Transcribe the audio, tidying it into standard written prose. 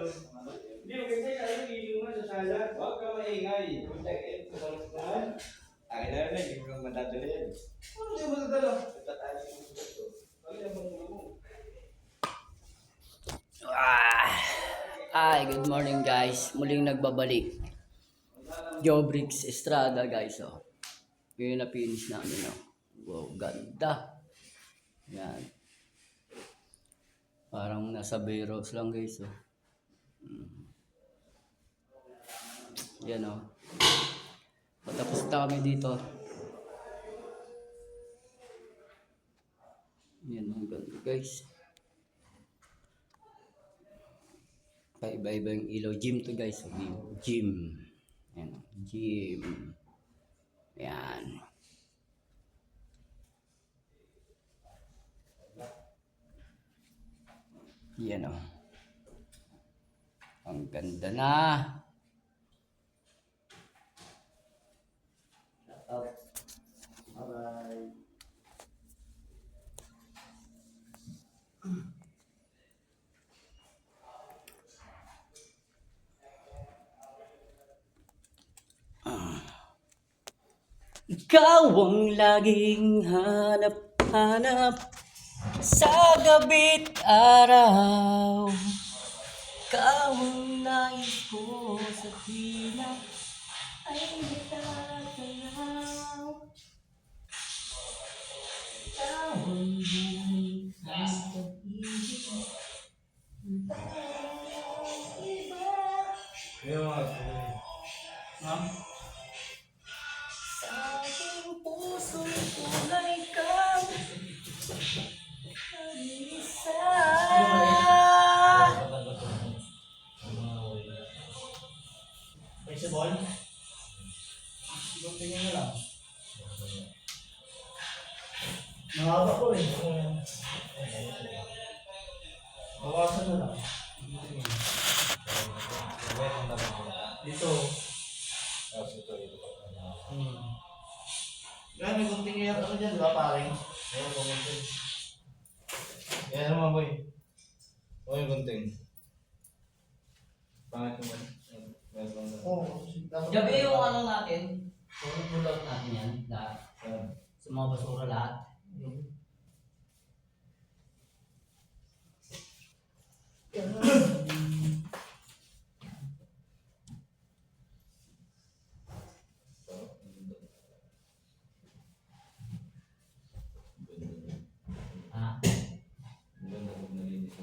Hindi, kasi tayo iinuman sa sala. Huwag ka maingay. Kung check-in ko sa lupahan. Akin na rin, hindi mo lang madadala yan. Ano hindi mo madadala? Ito tayo sa gusto. Pagkita mo mo. Ay, good morning guys. Muling nagbabalik. Jobrix Estrada guys. Oh. Yun na finish namin. Oh. Wow, ganda. Yan. Parang nasa Bayros lang guys. Oh. Yan oh. Patapos na kami dito. Yan ang ganda guys. Paiba-iba yung ilaw. Gym to guys. Gym. Yan. Gym. Yan. Yan o. Ang ganda na. Bye-bye. Ikaw ang laging hanap-hanap sa gabi't araw. Ikaw ang nais ko sa tina ay nagtatanaw. Ikaw ang buhay ang pag-ibig. Sa aking puso'y kulay ka isa. May sabon? Tingin na lang. Mahaba ko eh. Bawasan na lang. Dito. Yan, may gunting ngayon ano dyan, di ba paring? Ayun, gunting. Yan naman boy. O yung gunting. Pangit naman. Oo. Gabi yung ano natin, pull out natin yan, lahat. Sa mga basura lahat.